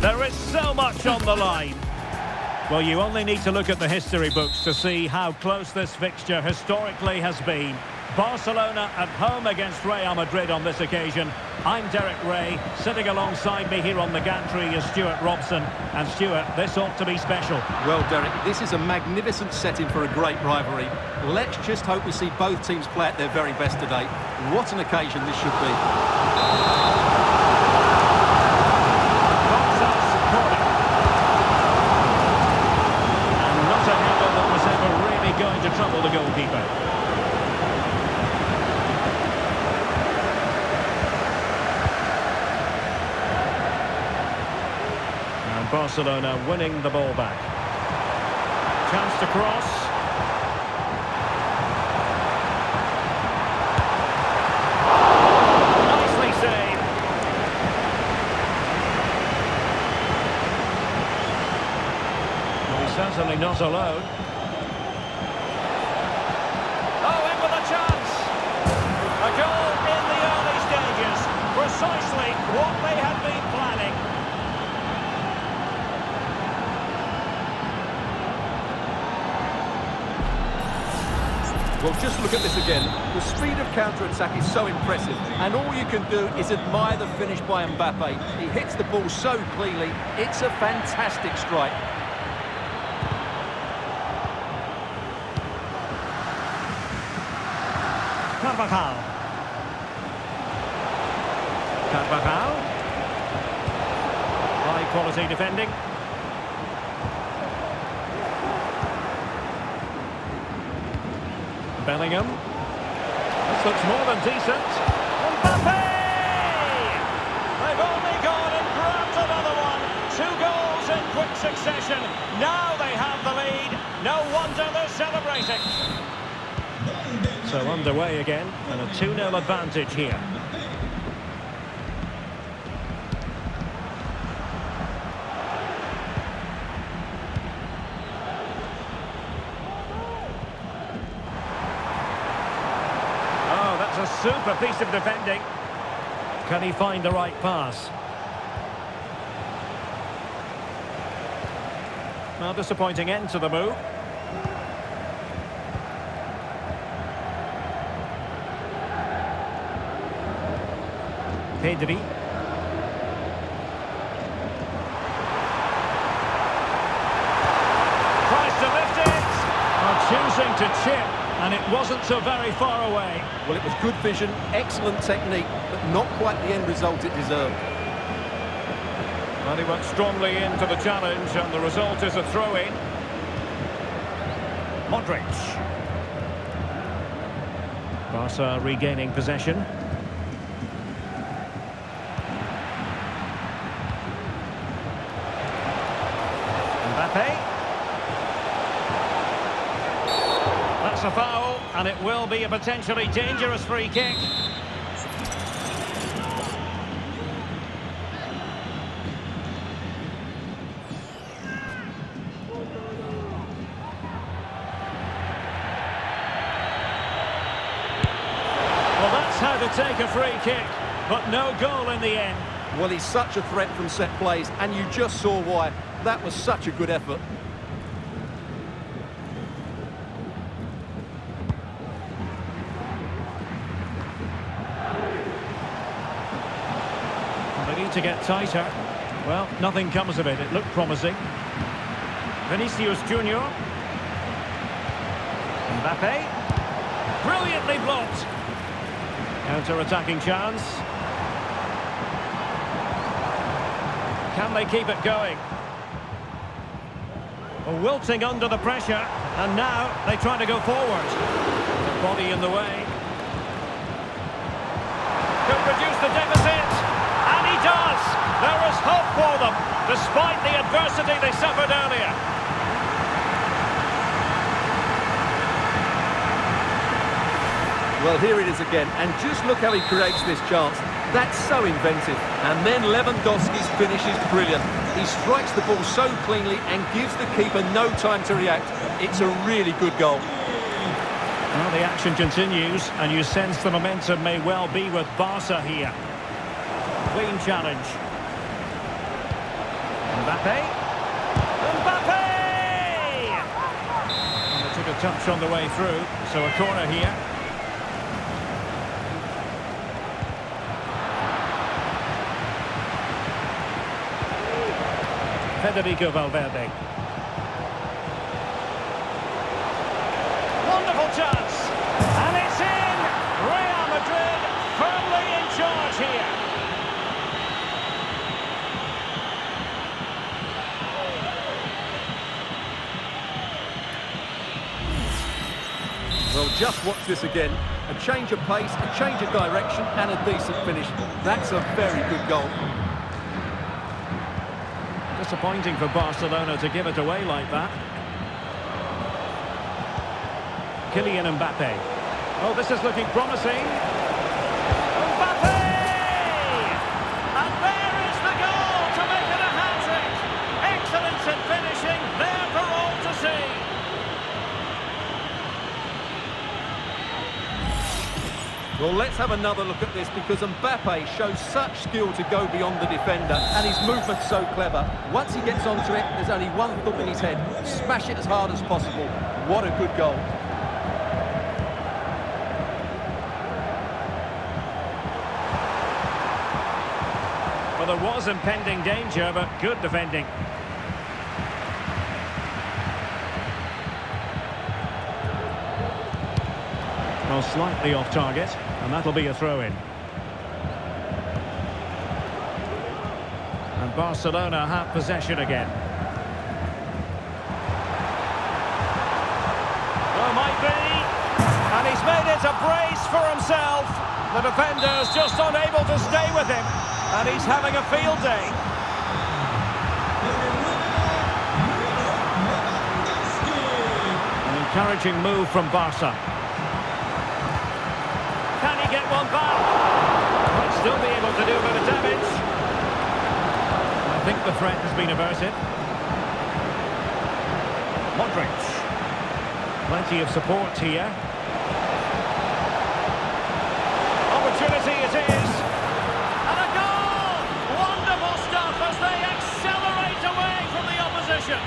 There is so much on the line. Well, you only need to look at the history books to see how close this fixture historically has been. Barcelona at home against Real Madrid on this occasion. I'm Derek Ray. Sitting alongside me here on the gantry is Stuart Robson. And Stuart, this ought to be special. Well, Derek, this is a magnificent setting for a great rivalry. Let's just hope we see both teams play at their very best today. What an occasion this should be. Going to trouble the goalkeeper. And Barcelona winning the ball back. Chance to cross. Nicely saved. Well, he's certainly not alone. Precisely what they had been planning. Well, just look at this again. The speed of counter-attack is so impressive, and all you can do is admire the finish by Mbappe. He hits the ball so cleanly. It's a fantastic strike. Carvajal. High quality defending. Bellingham. This looks more than decent. Mbappe! They've only gone and grabbed another one. 2 goals in quick succession. Now they have the lead. No wonder they're celebrating. So underway again, and a 2-0 advantage here. A super piece of defending. Can he find the right pass? Well, disappointing end to the move. Pedri. Tries to lift it. Choosing to chip. And it wasn't so very far away. Well, it was good vision, excellent technique, but not quite the end result it deserved. And he went strongly into the challenge, and the result is a throw-in. Modric. Barca regaining possession. Mbappe. That's a foul, and it will be a potentially dangerous free kick. Well, that's how to take a free kick, but no goal in the end. Well, he's such a threat from set plays, and you just saw why. That was such a good effort. They need to get tighter. Well, nothing comes of it. It looked promising. Vinicius Junior. Mbappe. Brilliantly blocked. Counter-attacking chance. Can they keep it going? Wilting under the pressure, and now they try to go forward. The body in the way. Could reduce the deficit, and he does. There is hope for them, despite the adversity they suffered earlier. Well, here it is again, and just look how he creates this chance. That's so inventive. And then Lewandowski's finish is brilliant. He strikes the ball so cleanly and gives the keeper no time to react. It's a really good goal. Well, the action continues, and you sense the momentum may well be with Barca here. Clean challenge. Mbappe. Mbappe! And they took a touch on the way through, so a corner here. Federico Valverde. Wonderful chance. And it's in! Real Madrid firmly in charge here. Well, just watch this again. A change of pace, a change of direction, and a decent finish. That's a very good goal. Disappointing for Barcelona to give it away like that. Kylian Mbappe. Oh, this is looking promising. Mbappe! And there is the goal to make it a hat-trick. Excellence in finishing, there for all to see. Well, let's have another look at this because Mbappe shows such skill to go beyond the defender and his movement's so clever. Once he gets onto it, there's only one thought in his head. Smash it as hard as possible. What a good goal. Well, there was impending danger, but good defending. Well, slightly off target, and that'll be a throw-in. And Barcelona have possession again. Oh, might be. And he's made it a brace for himself. The defender's just unable to stay with him. And he's having a field day. An encouraging move from Barca. Can he get one back? Might still be able to do a bit of damage. I think the threat has been averted. Modric. Plenty of support here. Opportunity it is. And a goal! Wonderful stuff as they accelerate away from the opposition.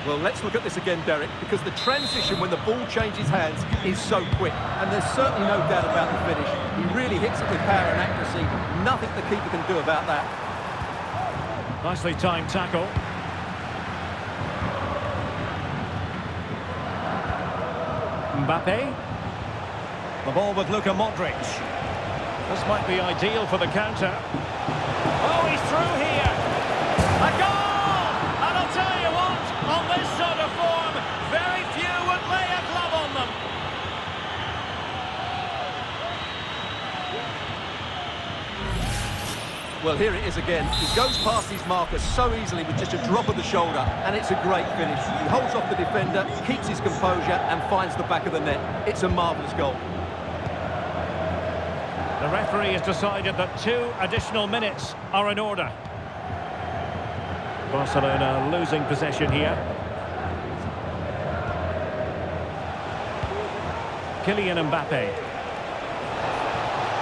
Well, let's look at this again, Derek, because the transition when the ball changes hands is so quick, and there's certainly no doubt about the finish. He really hits it with power and accuracy. Nothing the keeper can do about that. Nicely timed tackle. Mbappe. The ball with Luka Modric. This might be ideal for the counter. Oh, he's through here. A goal! And I'll tell you what, on this sort of form, very few would lay a glove on them. Well, here it is again. He goes past his marker so easily with just a drop of the shoulder, and it's a great finish. He holds off the defender, keeps his composure, and finds the back of the net. It's a marvellous goal. The referee has decided that 2 additional minutes are in order. Barcelona losing possession here. Kylian Mbappe.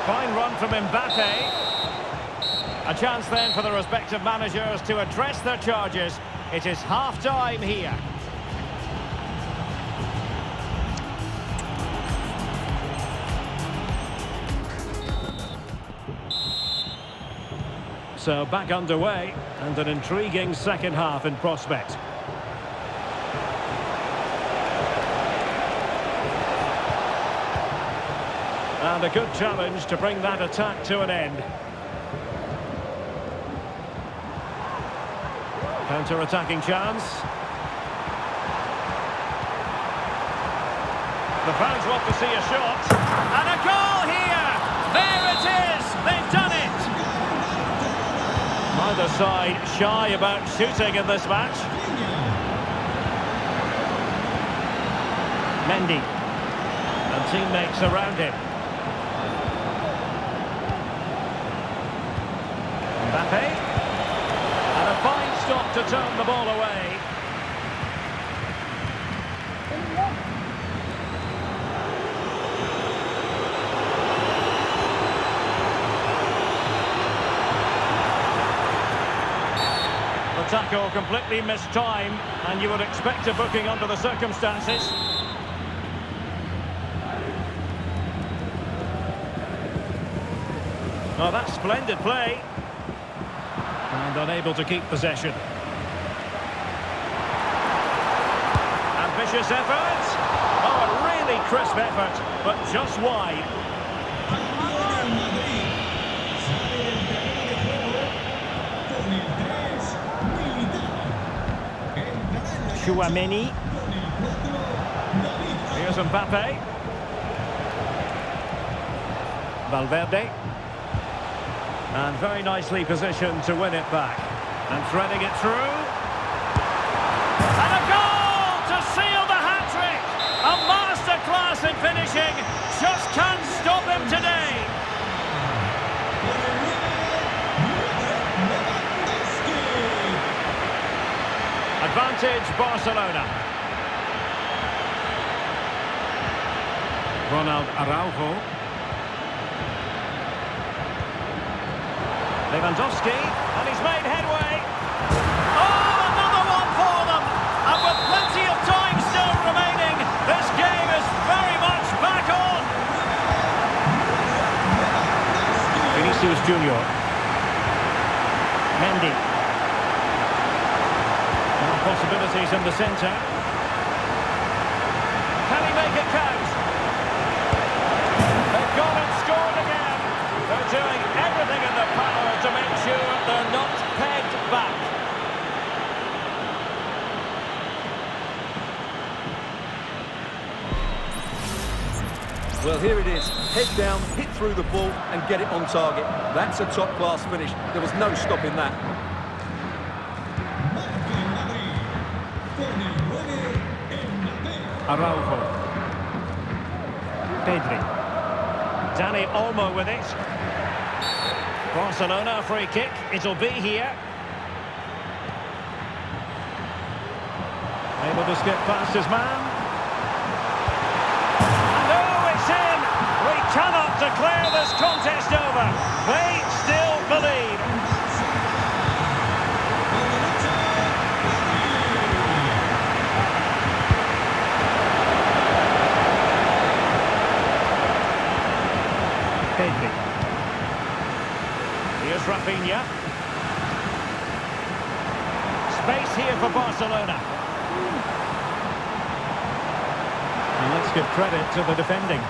Fine run from Mbappe. A chance then for the respective managers to address their charges. It is half-time here. So back underway, and an intriguing second half in prospect. And a good challenge to bring that attack to an end. Counter-attacking chance. The fans want to see a shot. And a goal here! There it is! They've done it! Neither side shy about shooting in this match. Mendy. And teammates around him. Mbappe. And a fine stop to turn the ball away. tackle completely missed time, and you would expect a booking under the circumstances. Oh, that's splendid play. And unable to keep possession. Ambitious effort. Oh, a really crisp effort, but just wide. Tchouaméni. Here's Mbappe. Valverde. And very nicely positioned to win it back. And threading it through. And a goal to seal the hat-trick! A masterclass in finishing. Just can't stop him today. Advantage Barcelona. Ronald Araujo. Lewandowski, and he's made headway. Oh, another one for them! And with plenty of time still remaining, this game is very much back on. Vinicius Junior. Mendy. More possibilities in the centre. Can he make it count? They've gone and scored again. They're doing everything in their power to make sure they're not pegged back. Well, here it is. Head down, hit through the ball and get it on target. That's a top-class finish. There was no stopping that. Araujo. Pedri. Dani Olmo with it. Barcelona free kick. It'll be here. Able to skip past his man. And oh, it's in! We cannot declare this contest over. They still believe. Pedri. Here's Rafinha. Space here for Barcelona. And let's give credit to the defending.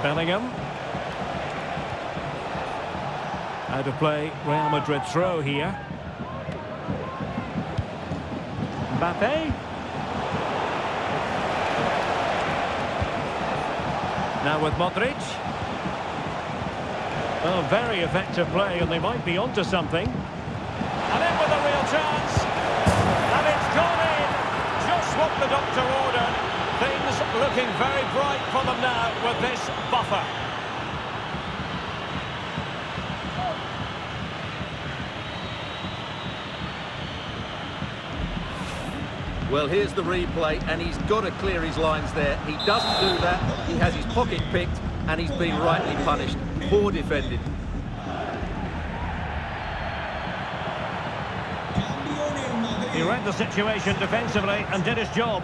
Bellingham. Out of play, Real Madrid throw here. Mbappe. Now with Modric. Oh, very effective play, and they might be onto something. And in with a real chance. And it's gone in. Just what the doctor ordered. Things looking very bright for them now with this buffer. Well, here's the replay, and he's got to clear his lines there. He doesn't do that. He has his pocket picked, and he's been rightly punished. Poor defending. He read the situation defensively and did his job.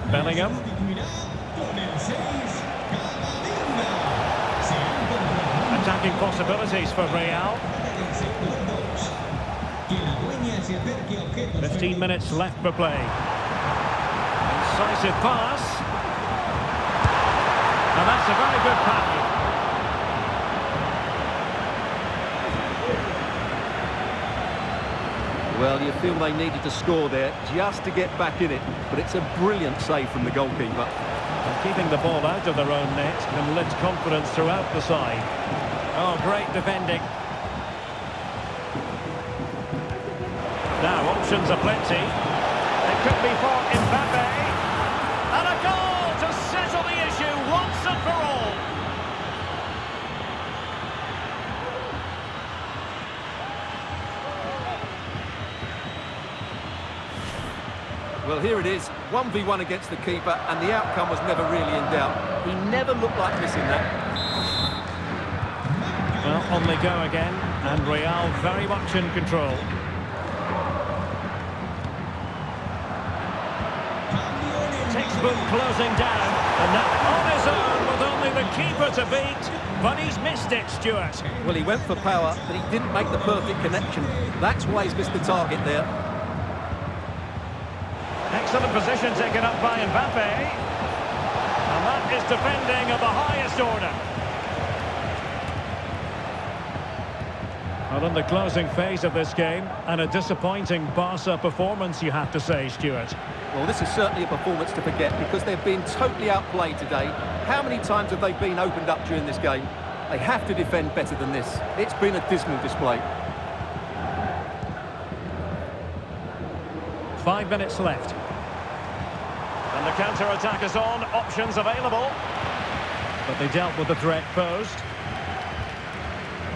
Bellingham. Attacking possibilities for Real. 15 minutes left for play. Incisive pass. And that's a very good pass. Well, you feel they needed to score there just to get back in it, but it's a brilliant save from the goalkeeper. And keeping the ball out of their own net can lift confidence throughout the side. Oh, great defending. Now, options are plenty. It could be for Mbappe. And a goal to settle the issue once and for all. Well, here it is, 1v1 against the keeper, and the outcome was never really in doubt. He never looked like missing that. Well, on they go again, and Real very much in control. Textbook closing down, and now on his own with only the keeper to beat, but he's missed it, Stuart. Well, he went for power, but he didn't make the perfect connection. That's why he's missed the target there. Excellent position taken up by Mbappe. And that is defending of the highest order. Well, in the closing phase of this game, and a disappointing Barca performance, you have to say, Stuart. Well, this is certainly a performance to forget because they've been totally outplayed today. How many times have they been opened up during this game? They have to defend better than this. It's been a dismal display. 5 minutes left. And the counter-attack is on, options available. But they dealt with the threat posed.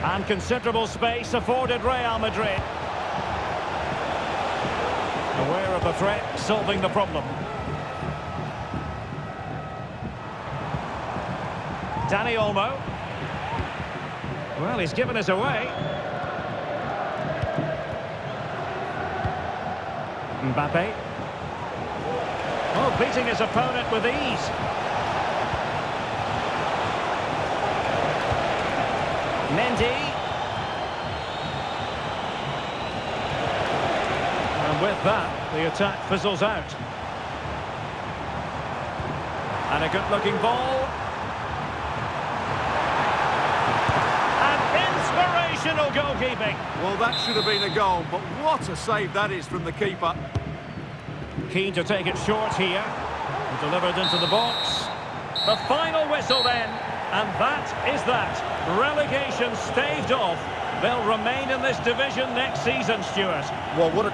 And considerable space afforded Real Madrid. Aware of the threat, solving the problem. Dani Olmo. Well, he's given us away. Mbappe. Oh, beating his opponent with ease. Mendy. And with that, the attack fizzles out. And a good-looking ball. And inspirational goalkeeping. Well, that should have been a goal, but what a save that is from the keeper. Keen to take it short here. Delivered into the box. The final whistle then. And that is that. Relegation staved off. They'll remain in this division next season, Stuart. Well, what a